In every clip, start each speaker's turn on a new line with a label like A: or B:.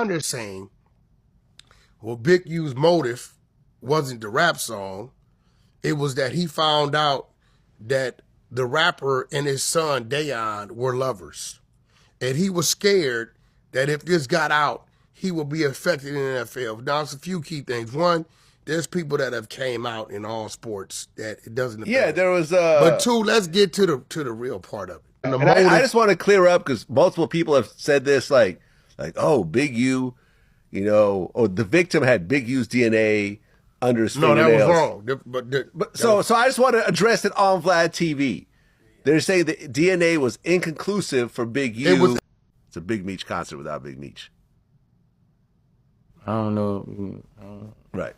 A: now they're saying, well, Big U's motive wasn't the rap song. It was that he found out that the rapper and his son, Dayon, were lovers. And he was scared that if this got out, he would be affected in the NFL. Now, it's a few key things. One, there's people that have came out in all sports that it doesn't affect.
B: Yeah, there was...
A: But two, let's get to the real part of it.
B: And I just want to clear up, because multiple people have said this, like, oh, Big U, you know, or the victim had Big U's DNA under his fingernails.
A: No, that was wrong.
B: So I just want to address it on Vlad TV. They're saying the DNA was inconclusive for Big U. It's a Big Meech concert without Big Meech.
C: I don't know.
B: Right.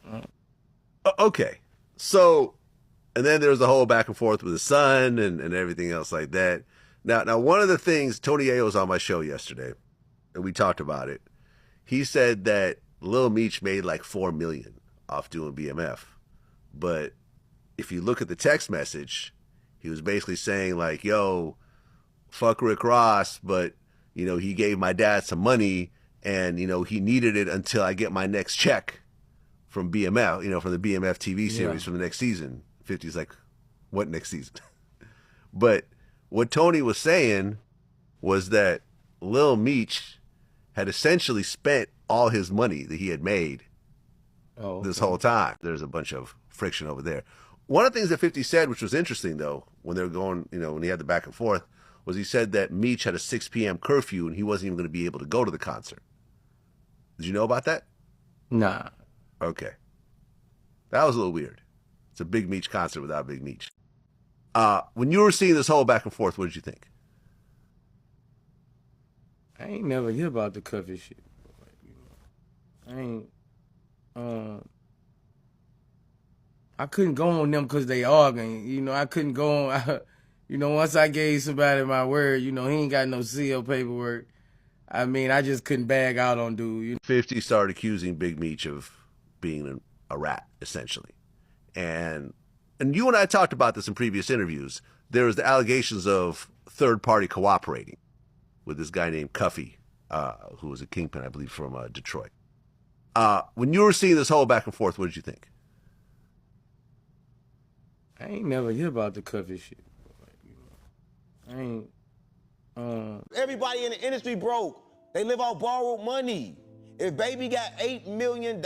B: Okay. So, and then there's the whole back and forth with his son and everything else like that. Now, one of the things, Tony Ayo was on my show yesterday, and we talked about it. He said that Lil Meech made like $4 million off doing BMF. But if you look at the text message, he was basically saying like, yo, fuck Rick Ross, but, you know, he gave my dad some money and, you know, he needed it until I get my next check from BMF, you know, from the BMF TV series from the next season. 50's like, what next season? But what Tony was saying was that Lil Meech had essentially spent all his money that he had made this whole time. There's a bunch of friction over there. One of the things that 50 said, which was interesting, though, when they were going, you know, when he had the back and forth, was he said that Meech had a 6 p.m. curfew and he wasn't even going to be able to go to the concert. Did you know about that?
C: Nah.
B: Okay. That was a little weird. It's a Big Meech concert without Big Meech. When you were seeing this whole back and forth, what did you think?
C: I ain't never hear about the curfew shit. I ain't, I couldn't go on them because they arguing. You know, I couldn't go on, you know, once I gave somebody my word, you know, he ain't got no seal paperwork. I mean, I just couldn't bag out on dude. You know?
B: 50 started accusing Big Meech of being a rat, essentially. And you and I talked about this in previous interviews. There was the allegations of third party cooperating with this guy named Cuffy, who was a kingpin, I believe, from Detroit. When you were seeing this whole back and forth, what did you think?
C: I ain't never hear about the Cuffy shit. I ain't.
D: Everybody in the industry broke. They live off borrowed money. If Baby got $8 million,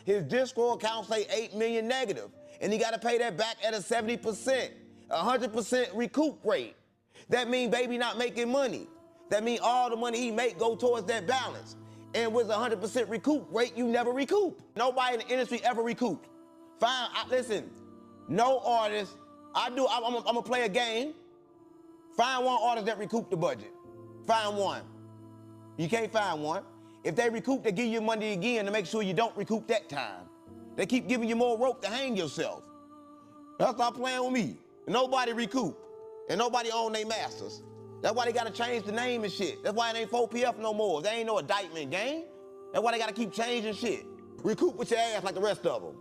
D: his disco account say $8 million negative, and he got to pay that back at a 70%, 100% recoup rate. That mean Baby not making money. That mean all the money he make go towards that balance. And with a 100% recoup rate, you never recoup. Nobody in the industry ever recouped. Fine, listen, no artist, I'm gonna play a game. Find one artist that recoup the budget. Find one. You can't find one. If they recoup, they give you money again to make sure you don't recoup that time. They keep giving you more rope to hang yourself. That's not playing with me. Nobody recoup, and nobody own their masters. That's why they gotta change the name and shit. That's why it ain't 4PF no more. There ain't no indictment game. That's why they gotta keep changing shit. Recoup with your ass like the rest of them.